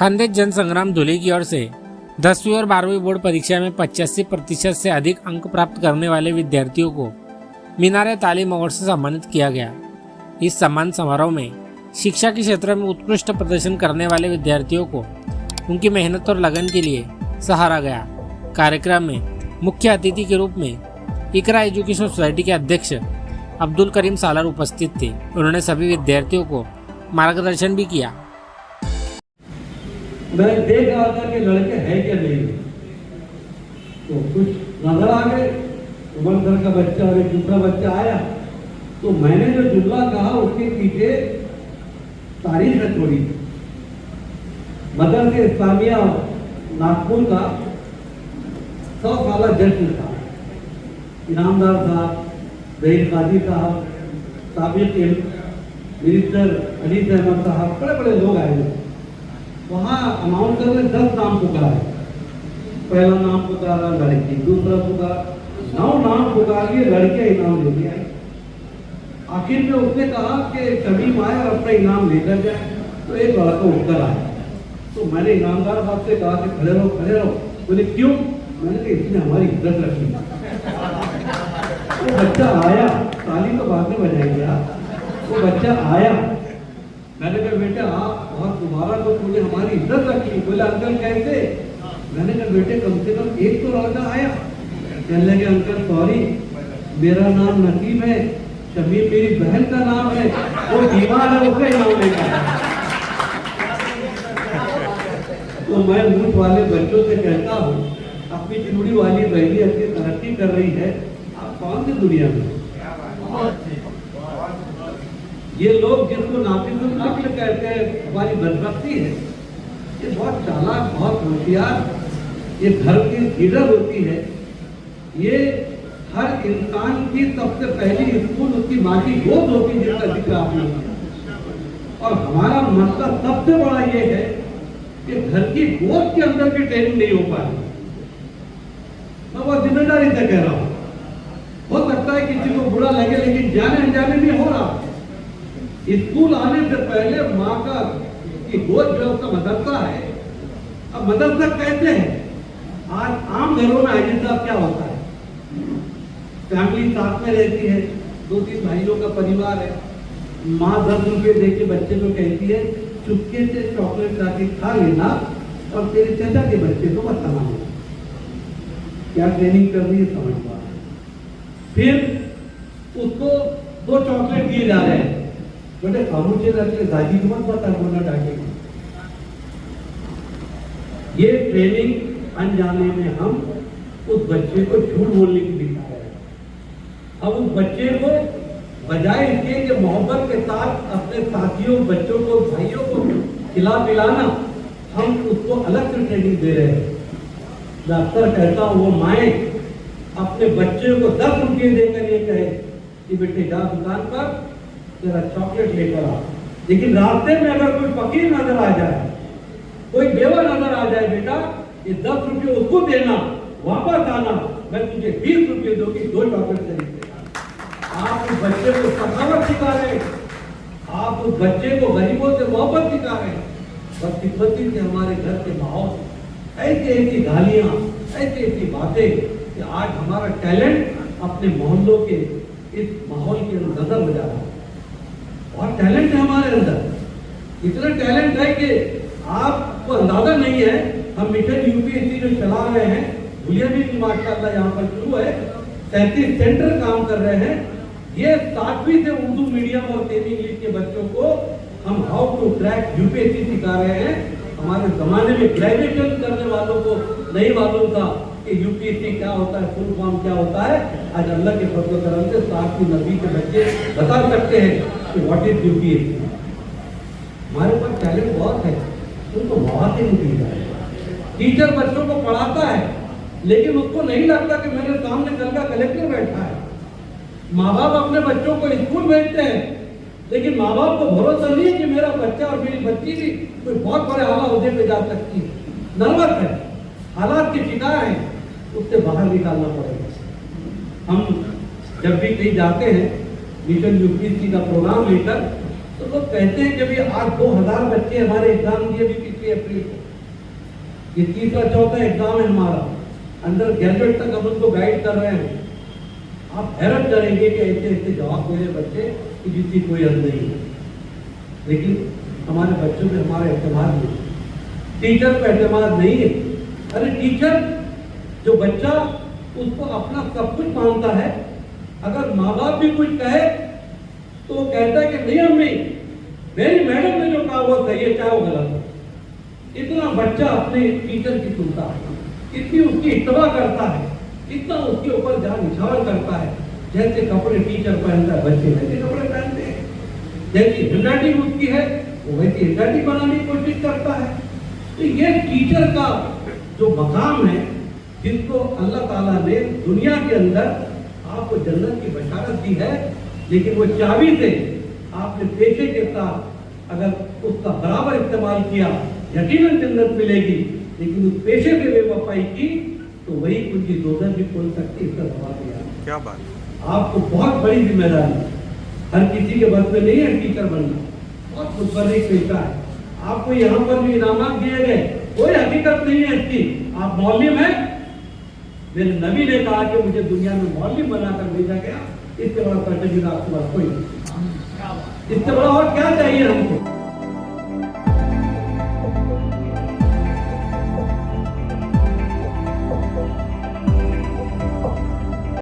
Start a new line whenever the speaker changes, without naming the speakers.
खानदेश जन संग्राम धुले की ओर से 10वीं और 12वीं बोर्ड परीक्षा में 85% से अधिक अंक प्राप्त करने वाले विद्यार्थियों को मीनार तालीम अवार्ड से सम्मानित किया गया। इस सम्मान समारोह में शिक्षा के क्षेत्र में उत्कृष्ट प्रदर्शन करने वाले विद्यार्थियों को उनकी मेहनत और लगन के लिए सराहा गया। कार्यक्रम में मुख्य अतिथि के रूप में इकरा एजुकेशन सोसाइटी के अध्यक्ष अब्दुल करीम सालार उपस्थित थे। उन्होंने सभी विद्यार्थियों को मार्गदर्शन भी किया।
मैं देख रहा था कि लड़के हैं क्या नहीं, तो कुछ नजर आ गए। उमर सर का बच्चा और एक दूसरा बच्चा आया, तो मैंने जो जुमला कहा उसके पीछे तारीफ है थोड़ी। मदरसे इस्लामिया नागपुर का 100 साला जश्न था। इनामदार साहब, जहीर काजी साहब, साबिक मिनिस्टर अलीस अहमद साहब, बड़े बड़े लोग आए थे। वहाँ अनाउंसर ने 10 नाम पुकारे। पहला नाम पुकारा लड़की, दूसरा पुकारा, 9 नाम पुकार लिए, लड़के इनाम लेके आए। आखिर में उसने कहा कि शमीम आए और अपना इनाम लेकर जाए, तो एक लड़का उठकर आया। तो मैंने इनामदार साहब से कहा कि खड़े रहो खड़े रहो। बोले क्यों? मैंने कहा इसने हमारी इज्जत रखी। वो बच्चा आया, ताली तो बाद में बजाएंगे आप। वो बच्चा आया, मैंने कहा बेटा आप और तुम्हारा तो तुझे हमारी इज्जत रखी। बोले अंकल कैसे? मैंने कहा बेटे कम से कम एक तो लड़का आया। कहने लगे अंकल सॉरी, मेरा नाम नसीब है, शमीम मेरी बहन का नाम है, वो बीमार है, उसका नाम लेकर। तो मैं मूठ वाले बच्चों से कहता हूँ अपनी चूड़ी वाली बहनी अच्छी तरक्की कर रही है, आप कौन सी दुनिया में? ये लोग जिसको नातिकुल अक्ल कहते हैं, हमारी बदबख्ती है। ये बहुत चालाक, बहुत होशियार, ये घर की लीडर होती है। ये हर इंसान की सबसे पहली स्कूल उसकी माँ की गोद होती है, जिसका जिक्र आपने किया। और हमारा मसला सबसे बड़ा ये है कि घर की गोद के अंदर भी ट्रेनिंग नहीं हो पा रही। मैं बहुत जिम्मेदारी से कह रहा हूँ। हो सकता है किसी को बुरा लगे, लेकिन जाने अनजाने भी हो रहा। स्कूल आने से पहले माँ का की गोद जो उसका मदरसा है। अब मदरसा कहते हैं, आज आम घरों में आइए साहब क्या होता है, फैमिली साथ में रहती है, 2-3 भाइयों का परिवार है। माँ 10 रुपये दे के बच्चे को कहती है चुपके से चॉकलेट लाके खा लेना और तेरे चाचा के बच्चे को मत खाना। क्या ट्रेनिंग कर रही है समझ पा। फिर उसको 2 चॉकलेट दिए जा रहे हैं, बेटे खामोशी रखले, दादी को मत बता बोलना डांटेगी। ये ट्रेनिंग अनजाने में हम उस बच्चे को झूठ बोलने की दिखा रहे हैं। अब उस बच्चे को बजाय इसके कि मोहब्बत के साथ अपने साथियों, बच्चों को, भाइयों को खिला पिलाना, हम उसको अलग से ट्रेनिंग दे रहे हैं। मैं अक्सर कहता हूँ वो माए अपने बच्चे को 10 रुपये देकर ये कहे कि बेटे जा दुकान पर जरा चॉकलेट लेकर आ, लेकिन रास्ते में अगर कोई फकीर नजर आ जाए, कोई बेवा नजर आ जाए, बेटा ये 10 रुपये उसको देना, वापस आना, मैं तुझे 20 रुपये दूंगी, 2 चॉकलेट खरीद देना। आप उस बच्चे को सखावत सिखा रहे हैं, आप उस बच्चे को गरीबों से मोहब्बत सिखा रहे हैं। बदकिस्मती से हमारे घर के माहौल ऐसी ऐसी गालियां, ऐसी ऐसी बातें कि आज हमारा टैलेंट अपने मोहल्लों के इस माहौल के अंदर हो जा रहा है। और टैलेंट है हमारे अंदर, इतना टैलेंट है कि आपको अंदाजा नहीं है। हम मिशन यूपीएससी जो चला रहे हैं, भूलिया भी माशाल्लाह यहाँ पर शुरू है, 37 सेंटर काम कर रहे हैं। ये 7वीं से उर्दू मीडियम और सेमी इंग्लिश के बच्चों को हम हाउ टू क्रैक यूपीएससी सिखा रहे हैं। हमारे जमाने में ग्रेजुएशन करने वालों को नहीं मालूम था कि यूपीएससी क्या होता है, फुल फॉर्म क्या होता है। आज अल्लाह के फजल करम से 7वीं 9वीं के बच्चे बता सकते हैं कि व्हाट इज यूपीएससी। हमारे पास टैलेंट बहुत है, उनको बहुत ही नहीं दिया है। टीचर बच्चों को पढ़ाता है, लेकिन उसको नहीं लगता कि मेरे सामने कल का कलेक्टर बैठा है। माँ बाप अपने बच्चों को स्कूल भेजते हैं, लेकिन माँ बाप को भरोसा नहीं है कि मेरा बच्चा और मेरी बच्ची भी कोई बहुत बड़े आला ओहदे पे जा सकती है। नर्वस है, हालात के शिकार है, उससे बाहर निकालना पड़ेगा। हम जब भी कहीं जाते हैं मिशन यूपीएससी का प्रोग्राम लेकर, तो लोग कहते हैं कि भाई आज 2000 बच्चे हमारे एग्जाम दिए भी पिछले अप्रैल को, ये तीसरा चौथा एग्जाम है हमारा, अंडर ग्रेजुएट तक हम उनको गाइड कर रहे हैं। आप हैरत करेंगे कि ऐसे ऐसे जवाब दे रहे बच्चे कि जिसकी कोई हद नहीं है, लेकिन हमारे बच्चों पे हमारा एतमाद नहीं, टीचर पे एतमाद नहीं है। अरे टीचर जो बच्चा उसको अपना सब कुछ मानता है, अगर माँ बाप भी कुछ कहे तो वो कहता है कि नहीं अम्मी मेरी मैडम ने जो कहा वो सही है चाहे वो गलत हो। इतना बच्चा अपने टीचर की सुनता है, इतनी उसकी इत्तबा करता है, इतना उसके ऊपर जान निछावर करता है। जैसे कपड़े टीचर पहनता है बच्चे वैसे कपड़े पहनते हैं, जैसी हैंडराइटिंग उसकी है वो वैसी हैंडराइटिंग बनाने की कोशिश करता है। तो ये टीचर का जो मकाम है, जिसको अल्लाह ताला ने दुनिया के अंदर आपको जन्नत की बशारत दी है, लेकिन वो चाबी से आपने पेशे के साथ अगर उसका बराबर इस्तेमाल किया यकीनन जन्नत मिलेगी, लेकिन उस पेशे पे बेवफाई की तो वही कुंजी दोजख भी खोल सकती है। इसका सवाल दिया
क्या बात,
आपको बहुत बड़ी जिम्मेदारी, हर किसी के बस में नहीं है टीचर बनना, बहुत मुतबर्रिक पेशा है। आपको यहाँ पर भी इनामात दिए गए, कोई हकीकत नहीं है इसकी, आप मौलिम हैं। मेरे नबी ने कहा कि मुझे दुनिया में मौलिम बनाकर भेजा गया, इससे बड़ा सर्टिफिकेट आपके पास कोई नहीं, इससे बड़ा और क्या चाहिए हमको।